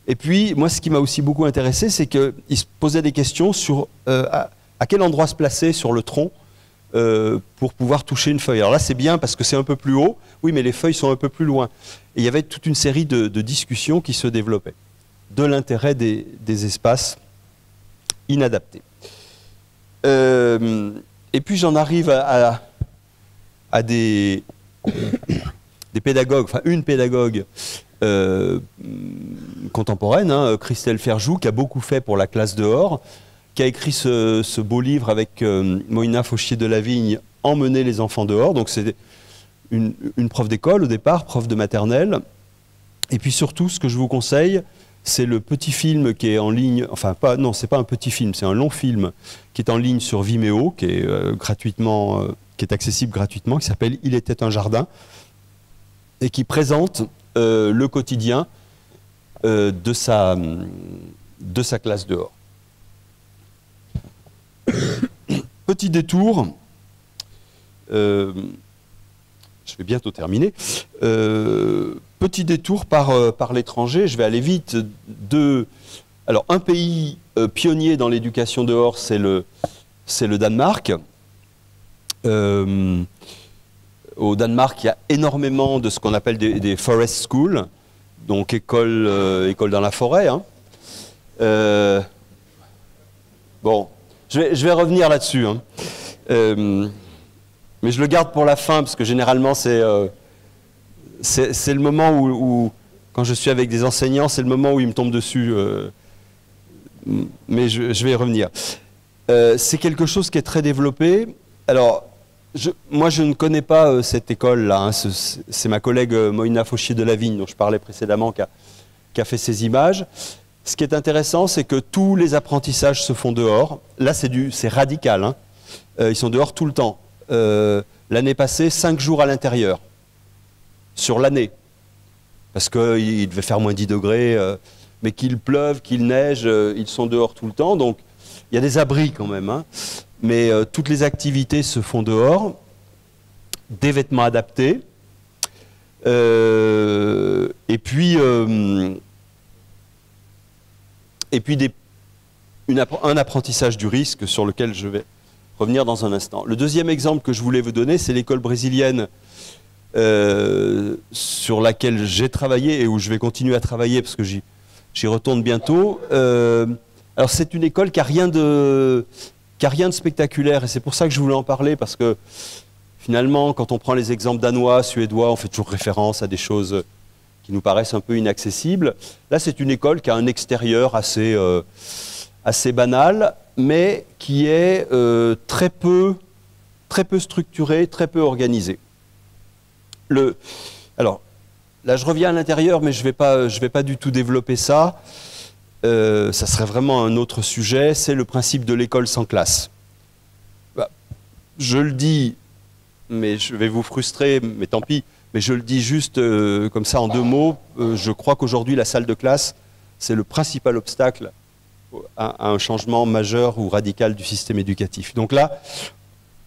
Et puis, moi, ce qui m'a aussi beaucoup intéressé, c'est qu'ils se posaient des questions sur à quel endroit se placer sur le tronc pour pouvoir toucher une feuille. Alors là, c'est bien parce que c'est un peu plus haut. Oui, mais les feuilles sont un peu plus loin. Et il y avait toute une série de discussions qui se développaient de l'intérêt des espaces inadaptés. Et puis j'en arrive à des pédagogues, enfin une pédagogue contemporaine, hein, Christelle Ferjou, qui a beaucoup fait pour la classe dehors, qui a écrit ce beau livre avec Moïna Fauchier-Delavigne, Emmener les enfants dehors. Donc c'est une prof d'école au départ, prof de maternelle. Et puis surtout, ce que je vous conseille, c'est le petit film qui est en ligne, enfin non, c'est pas un petit film, c'est un long film qui est en ligne sur Vimeo, qui est qui est accessible gratuitement, qui s'appelle Il était un jardin, et qui présente le quotidien de sa classe dehors. Petit détour, je vais bientôt terminer. Petit détour par l'étranger, je vais aller vite. Alors, un pays pionnier dans l'éducation dehors, c'est le Danemark. Au Danemark, il y a énormément de ce qu'on appelle des forest schools, donc école dans la forêt. Hein. Bon, je vais revenir là-dessus. Hein. Mais je le garde pour la fin, parce que généralement, c'est le moment où, quand je suis avec des enseignants, c'est le moment où ils me tombent dessus. Mais je vais y revenir. C'est quelque chose qui est très développé. Alors, moi, je ne connais pas cette école-là. Hein. C'est ma collègue Moïna Fauchier-Delavigne, dont je parlais précédemment, qui a fait ces images. Ce qui est intéressant, c'est que tous les apprentissages se font dehors. Là, c'est radical. Hein. Ils sont dehors tout le temps. L'année passée, 5 jours à l'intérieur. Sur l'année. Parce qu'il devait faire moins 10 degrés. Mais qu'il pleuve, qu'il neige, ils sont dehors tout le temps. Donc, il y a des abris quand même. Hein. Mais toutes les activités se font dehors. Des vêtements adaptés. Et puis... et puis un apprentissage du risque sur lequel je vais revenir dans un instant. Le deuxième exemple que je voulais vous donner, c'est l'école brésilienne sur laquelle j'ai travaillé et où je vais continuer à travailler parce que j'y retourne bientôt. Alors c'est une école qui n'a rien de spectaculaire et c'est pour ça que je voulais en parler parce que finalement, quand on prend les exemples danois, suédois, on fait toujours référence à des choses qui nous paraissent un peu inaccessibles. Là, c'est une école qui a un extérieur assez banal, mais qui est très peu structuré, très peu organisé. Alors, là, je reviens à l'intérieur, mais je vais pas du tout développer ça. Ça serait vraiment un autre sujet, c'est le principe de l'école sans classe. Bah, je le dis, mais je vais vous frustrer, mais tant pis, mais je le dis juste comme ça en 2 mots. Je crois qu'aujourd'hui, la salle de classe, c'est le principal obstacle à un changement majeur ou radical du système éducatif. Donc là,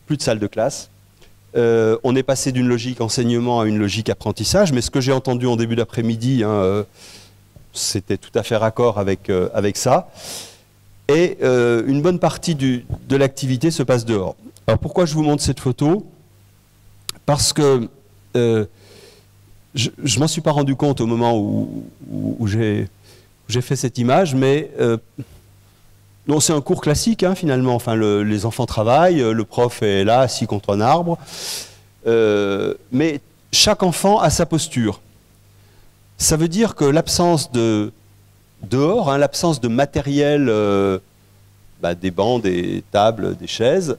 plus de salle de classe. On est passé d'une logique enseignement à une logique apprentissage, mais ce que j'ai entendu en début d'après-midi, c'était tout à fait raccord avec ça. Et une bonne partie de l'activité se passe dehors. Alors pourquoi je vous montre cette photo? Parce que je m'en suis pas rendu compte au moment où j'ai fait cette image, mais non, c'est un cours classique finalement. Enfin, les enfants travaillent, le prof est là, assis contre un arbre, mais chaque enfant a sa posture. Ça veut dire que l'absence de dehors, l'absence de matériel, des bancs, des tables, des chaises,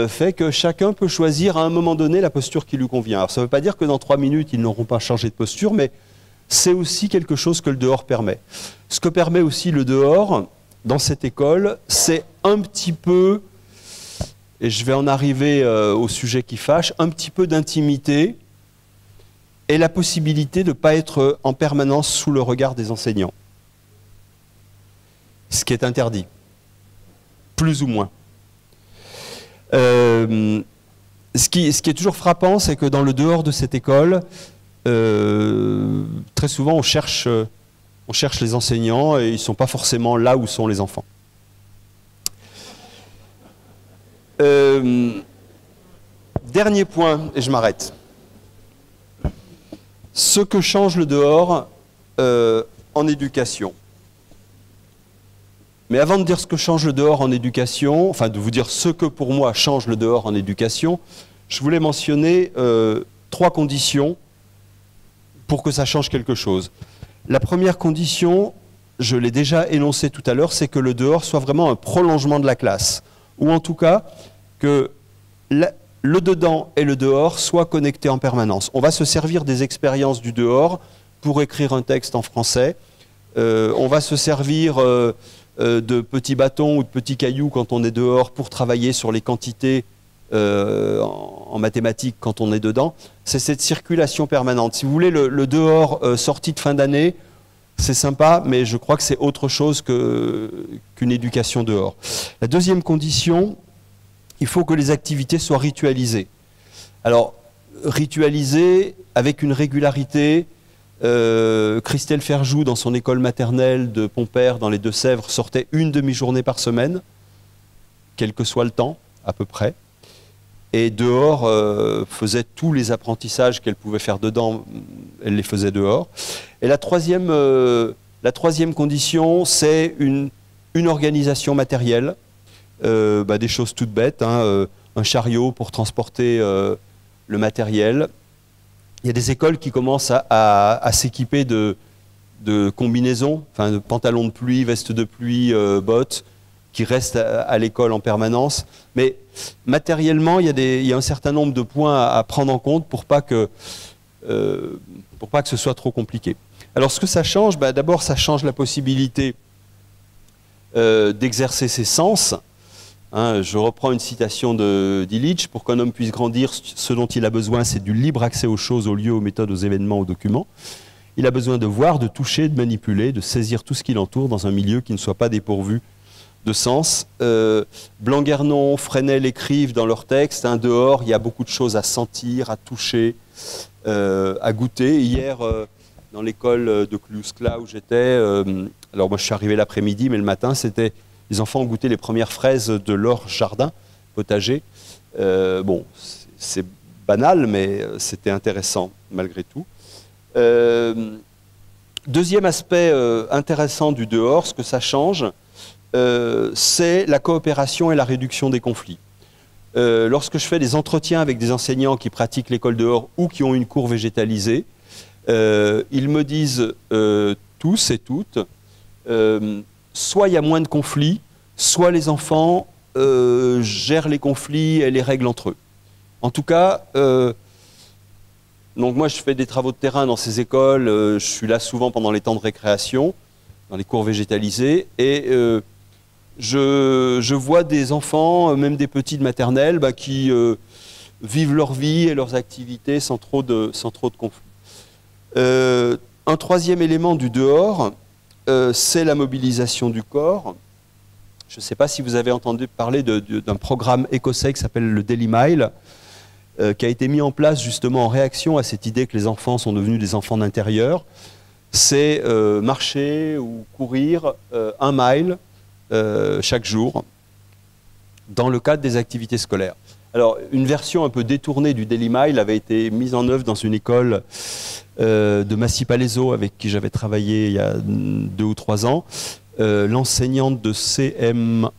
fait que chacun peut choisir à un moment donné la posture qui lui convient. Alors ça ne veut pas dire que dans 3 minutes, ils n'auront pas changé de posture, mais c'est aussi quelque chose que le dehors permet. Ce que permet aussi le dehors, dans cette école, c'est un petit peu, et je vais en arriver au sujet qui fâche, un petit peu d'intimité et la possibilité de ne pas être en permanence sous le regard des enseignants. Ce qui est interdit, plus ou moins. Ce qui est toujours frappant, c'est que dans le dehors de cette école, très souvent on cherche les enseignants et ils ne sont pas forcément là où sont les enfants. Dernier point, et je m'arrête. Ce que change le dehors en éducation. Mais avant de dire ce que change le dehors en éducation, enfin de vous dire ce que pour moi change le dehors en éducation, je voulais mentionner 3 conditions pour que ça change quelque chose. La première condition, je l'ai déjà énoncé tout à l'heure, c'est que le dehors soit vraiment un prolongement de la classe. Ou en tout cas, que le dedans et le dehors soient connectés en permanence. On va se servir des expériences du dehors pour écrire un texte en français. On va se servir de petits bâtons ou de petits cailloux quand on est dehors pour travailler sur les quantités en mathématiques quand on est dedans. C'est cette circulation permanente. Si vous voulez, le dehors sorti de fin d'année, c'est sympa, mais je crois que c'est autre chose qu'une éducation dehors. La deuxième condition, il faut que les activités soient ritualisées. Alors, ritualisées avec une régularité. Christelle Ferjou, dans son école maternelle de Pompère, dans les Deux-Sèvres, sortait une demi-journée par semaine, quel que soit le temps, à peu près. Et dehors, faisait tous les apprentissages qu'elle pouvait faire dedans, elle les faisait dehors. Et la troisième condition, c'est une organisation matérielle, des choses toutes bêtes, un chariot pour transporter le matériel. Il y a des écoles qui commencent à s'équiper de combinaisons, enfin de pantalons de pluie, vestes de pluie, bottes, qui restent à l'école en permanence. Mais matériellement, il y a un certain nombre de points à prendre en compte pour pas que ce soit trop compliqué. Alors ce que ça change, d'abord ça change la possibilité d'exercer ses sens. Je reprends une citation d'Illich: pour qu'un homme puisse grandir, ce dont il a besoin, c'est du libre accès aux choses, aux lieux, aux méthodes, aux événements, aux documents. Il a besoin de voir, de toucher, de manipuler, de saisir tout ce qui l'entoure dans un milieu qui ne soit pas dépourvu de sens. Blanc-Guernon, Fresnel écrivent dans leurs textes, dehors, il y a beaucoup de choses à sentir, à toucher, à goûter. Hier, dans l'école de Kluskla où j'étais. Alors moi je suis arrivé l'après-midi, mais le matin c'était les enfants ont goûté les premières fraises de leur jardin potager. Bon, c'est banal, mais c'était intéressant malgré tout. Deuxième aspect intéressant du dehors, ce que ça change, c'est la coopération et la réduction des conflits. Lorsque je fais des entretiens avec des enseignants qui pratiquent l'école dehors ou qui ont une cour végétalisée, ils me disent tous et toutes, soit il y a moins de conflits, soit les enfants gèrent les conflits et les règlent entre eux. En tout cas, donc moi je fais des travaux de terrain dans ces écoles, je suis là souvent pendant les temps de récréation, dans les cours végétalisées, et je vois des enfants, même des petits de maternelle, qui vivent leur vie et leurs activités sans trop de conflits. Un troisième élément du dehors, c'est la mobilisation du corps. Je ne sais pas si vous avez entendu parler d'un programme écossais qui s'appelle le Daily Mile, qui a été mis en place justement en réaction à cette idée que les enfants sont devenus des enfants d'intérieur. C'est marcher ou courir 1 mile chaque jour dans le cadre des activités scolaires. Alors, une version un peu détournée du Daily Mile avait été mise en œuvre dans une école de Massy-Palaiseau avec qui j'avais travaillé il y a 2 ou 3 ans. L'enseignante de CM1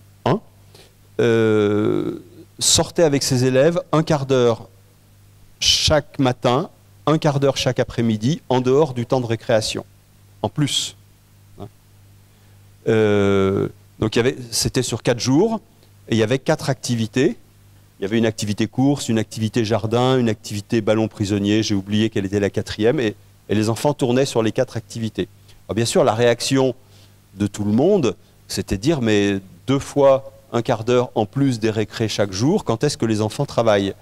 sortait avec ses élèves 1 quart d'heure chaque matin, 1 quart d'heure chaque après-midi, en dehors du temps de récréation, en plus. Donc c'était sur 4 jours, et il y avait 4 activités. Il y avait une activité course, une activité jardin, une activité ballon prisonnier, j'ai oublié quelle était la 4e, et les enfants tournaient sur les 4 activités. Alors bien sûr, la réaction de tout le monde, c'était de dire, mais 2 fois 1 quart d'heure en plus des récrés chaque jour, quand est-ce que les enfants travaillent?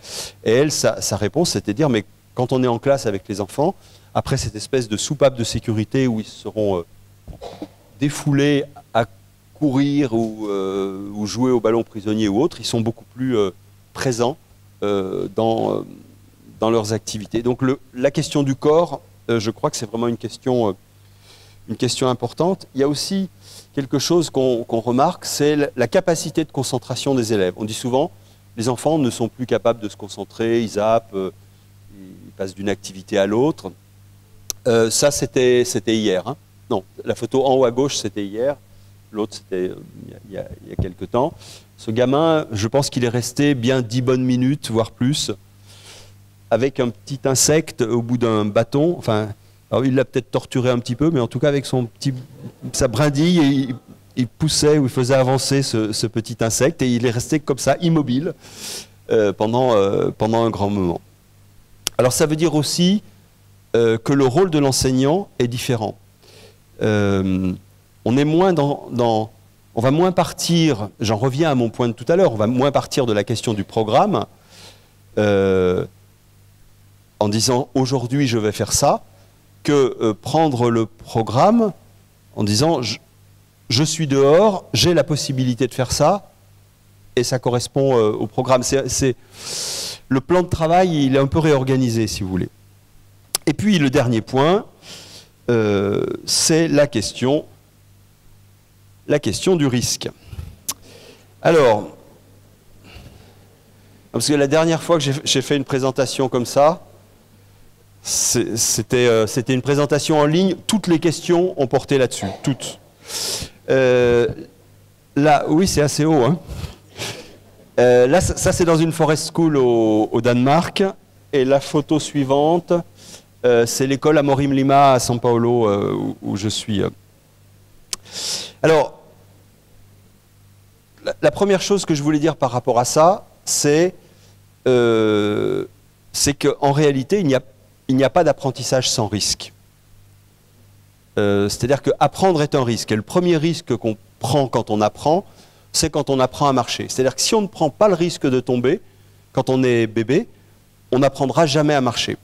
Et elle, sa réponse, c'était de dire, mais quand on est en classe avec les enfants, après cette espèce de soupape de sécurité où ils seront défoulés à courir ou jouer au ballon prisonnier ou autre, ils sont beaucoup plus présents dans leurs activités. Donc la question du corps, je crois que c'est vraiment une question importante. Il y a aussi quelque chose qu'on remarque, c'est la capacité de concentration des élèves. On dit souvent, les enfants ne sont plus capables de se concentrer, ils zappent, ils passent d'une activité à l'autre. Ça, c'était hier. Hein. Non, la photo en haut à gauche, c'était hier. L'autre, c'était il y a quelques temps. Ce gamin, je pense qu'il est resté bien 10 bonnes minutes, voire plus, avec un petit insecte au bout d'un bâton. Enfin, alors il l'a peut-être torturé un petit peu, mais en tout cas avec sa brindille, il poussait ou il faisait avancer ce petit insecte, et il est resté comme ça, immobile, pendant un grand moment. Alors ça veut dire aussi que le rôle de l'enseignant est différent. On est moins on va moins partir, j'en reviens à mon point de tout à l'heure, on va moins partir de la question du programme en disant aujourd'hui je vais faire ça, que prendre le programme en disant je suis dehors, j'ai la possibilité de faire ça et ça correspond au programme. Le plan de travail, il est un peu réorganisé si vous voulez. Et puis le dernier point, c'est la question du risque. Alors, parce que la dernière fois que j'ai fait une présentation comme ça, c'était une présentation en ligne, toutes les questions ont porté là-dessus, toutes. Là, oui, c'est assez haut. Hein. Là, ça c'est dans une forest school au Danemark, et la photo suivante, c'est l'école Amorim Lima à São Paulo où je suis. Alors, la première chose que je voulais dire par rapport à ça, c'est qu'en réalité, il n'y a pas d'apprentissage sans risque. C'est-à-dire qu'apprendre est un risque. Et le premier risque qu'on prend quand on apprend, c'est quand on apprend à marcher. C'est-à-dire que si on ne prend pas le risque de tomber, quand on est bébé, on n'apprendra jamais à marcher.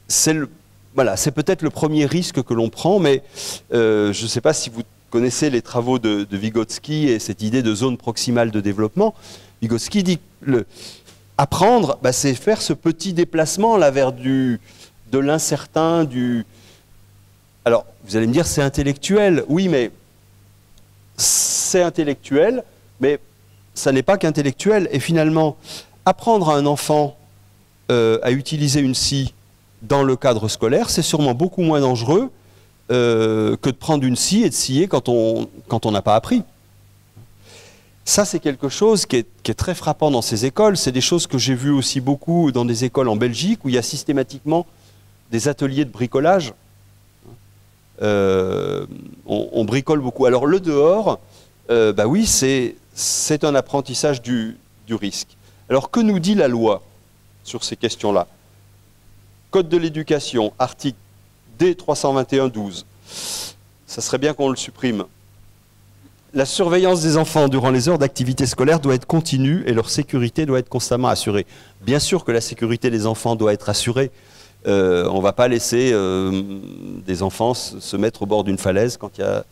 C'est peut-être le premier risque que l'on prend, mais je ne sais pas si vous connaissez les travaux de Vygotsky et cette idée de zone proximale de développement. Vygotsky dit que apprendre, c'est faire ce petit déplacement là vers du de l'incertain, Alors, vous allez me dire, c'est intellectuel. Oui, mais c'est intellectuel, mais ça n'est pas qu'intellectuel. Et finalement, apprendre à un enfant à utiliser une scie dans le cadre scolaire, c'est sûrement beaucoup moins dangereux que de prendre une scie et de scier quand on n'a pas appris. Ça, c'est quelque chose qui est très frappant dans ces écoles. C'est des choses que j'ai vues aussi beaucoup dans des écoles en Belgique, où il y a systématiquement des ateliers de bricolage. On bricole beaucoup. Alors le dehors, bah oui, c'est un apprentissage du risque. Alors que nous dit la loi sur ces questions-là? Code de l'éducation, article D321-12. Ça serait bien qu'on le supprime. La surveillance des enfants durant les heures d'activité scolaire doit être continue et leur sécurité doit être constamment assurée. Bien sûr que la sécurité des enfants doit être assurée. On ne va pas laisser des enfants se mettre au bord d'une falaise quand il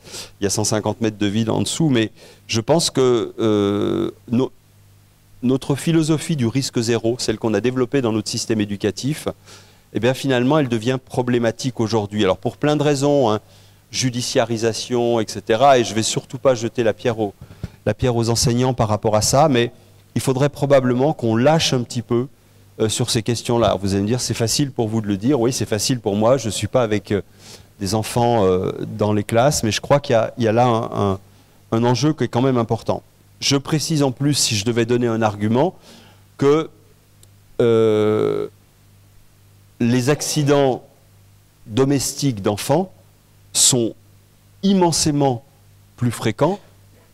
y a 150 mètres de vide en dessous, mais je pense que notre philosophie du risque zéro, celle qu'on a développée dans notre système éducatif, eh bien finalement elle devient problématique aujourd'hui. Alors pour plein de raisons, hein, judiciarisation, etc. Et je ne vais surtout pas jeter la pierre aux enseignants par rapport à ça, mais il faudrait probablement qu'on lâche un petit peu sur ces questions-là. Vous allez me dire, c'est facile pour vous de le dire. Oui, c'est facile pour moi. Je ne suis pas avec des enfants dans les classes, mais je crois qu'il y a là un enjeu qui est quand même important. Je précise en plus, si je devais donner un argument, que les accidents domestiques d'enfants sont immensément plus fréquents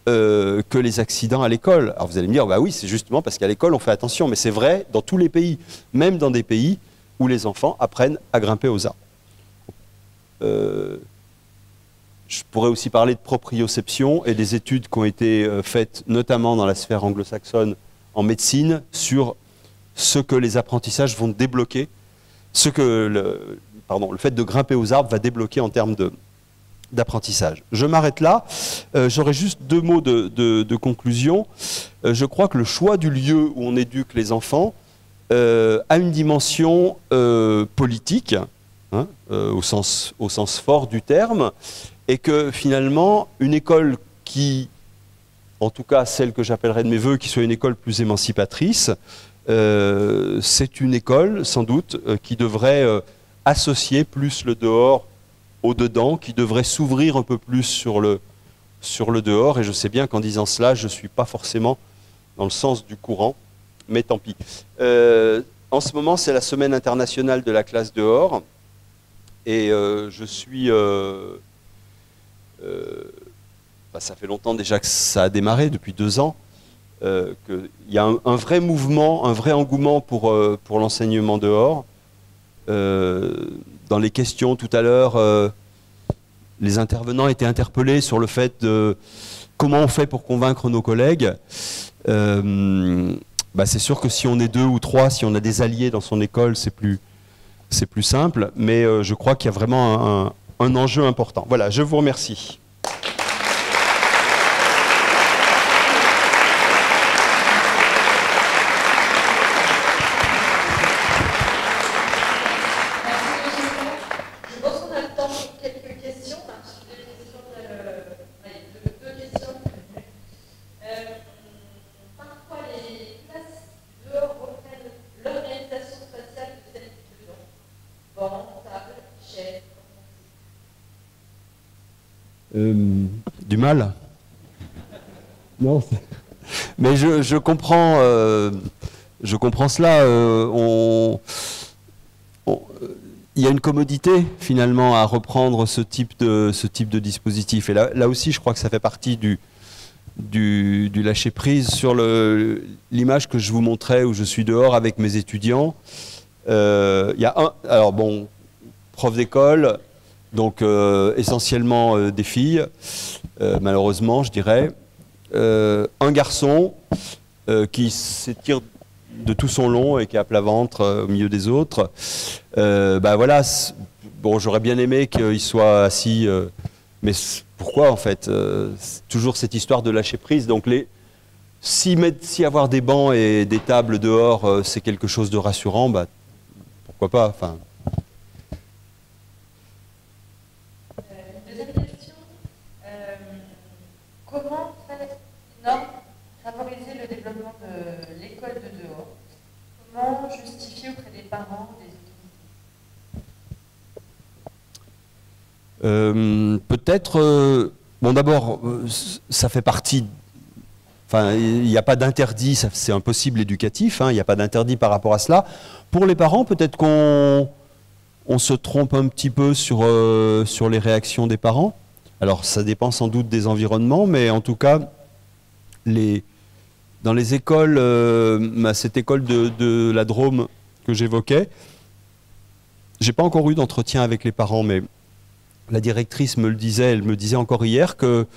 que les accidents à l'école. Alors vous allez me dire, bah oui, c'est justement parce qu'à l'école on fait attention, mais c'est vrai dans tous les pays, même dans des pays où les enfants apprennent à grimper aux arbres. Je pourrais aussi parler de proprioception et des études qui ont été faites notamment dans la sphère anglo-saxonne en médecine sur ce que les apprentissages vont débloquer, ce que le fait de grimper aux arbres va débloquer en termes d'apprentissage. Je m'arrête là. J'aurais juste deux mots de conclusion. Je crois que le choix du lieu où on éduque les enfants a une dimension politique, hein, au sens fort du terme, et que finalement, une école qui, en tout cas celle que j'appellerais de mes voeux, qui soit une école plus émancipatrice, c'est une école, sans doute, qui devrait associer plus le dehors au dedans, qui devrait s'ouvrir un peu plus sur le dehors. Et je sais bien qu'en disant cela, je ne suis pas forcément dans le sens du courant, mais tant pis. En ce moment, c'est la semaine internationale de la classe dehors. Et je suis... ça fait longtemps déjà que ça a démarré, depuis 2 ans, qu'il y a un vrai mouvement, un vrai engouement pour l'enseignement dehors. Dans les questions tout à l'heure, les intervenants étaient interpellés sur le fait de comment on fait pour convaincre nos collègues. C'est sûr que si on est 2 ou 3, si on a des alliés dans son école, c'est plus simple, mais je crois qu'il y a vraiment un enjeu important. Voilà, je vous remercie. Du mal? Non. Mais je comprends cela. Il y a une commodité finalement à reprendre ce type de dispositif. Et là aussi, je crois que ça fait partie du lâcher prise sur l'image que je vous montrais où je suis dehors avec mes étudiants. Il y a prof d'école. Donc essentiellement des filles, malheureusement je dirais, un garçon qui s'étire de tout son long et qui est à plat ventre au milieu des autres. Voilà, bon, j'aurais bien aimé qu'il soit assis, mais pourquoi en fait toujours cette histoire de lâcher prise. Donc si avoir des bancs et des tables dehors c'est quelque chose de rassurant, pourquoi pas, enfin...
développement de l'école de dehors, comment justifier auprès des parents des
peut-être, bon d'abord, ça fait partie, enfin il n'y a pas d'interdit, c'est impossible éducatif, il n'y a pas d'interdit par rapport à cela. Pour les parents, peut-être qu'on se trompe un petit peu sur les réactions des parents. Alors ça dépend sans doute des environnements, mais en tout cas, dans les écoles, cette école de la Drôme que j'évoquais, j'ai pas encore eu d'entretien avec les parents, mais la directrice me le disait, elle me disait encore hier que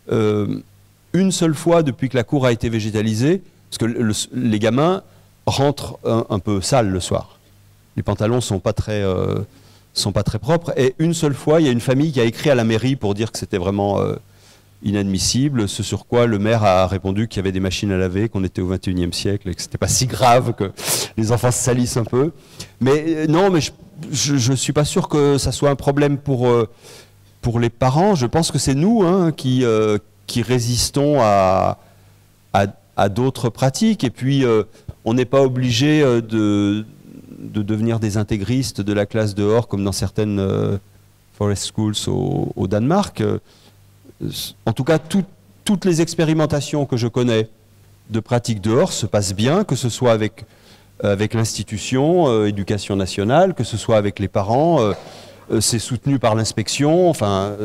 une seule fois depuis que la cour a été végétalisée, parce que les gamins rentrent un peu sales le soir. Les pantalons sont pas très propres. Et une seule fois, il y a une famille qui a écrit à la mairie pour dire que c'était vraiment inadmissible, ce sur quoi le maire a répondu qu'il y avait des machines à laver, qu'on était au XXIe siècle et que c'était pas si grave que les enfants se salissent un peu. Mais non, mais je ne suis pas sûr que ça soit un problème pour les parents. Je pense que c'est nous qui résistons à d'autres pratiques. Et puis, on n'est pas obligé de devenir des intégristes de la classe dehors, comme dans certaines forest schools au Danemark. En tout cas, toutes les expérimentations que je connais de pratiques dehors se passent bien, que ce soit avec l'institution, éducation nationale, que ce soit avec les parents, c'est soutenu par l'inspection. Enfin,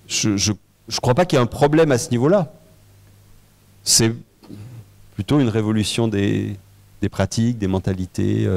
je ne crois pas qu'il y ait un problème à ce niveau-là. C'est plutôt une révolution des pratiques, des mentalités.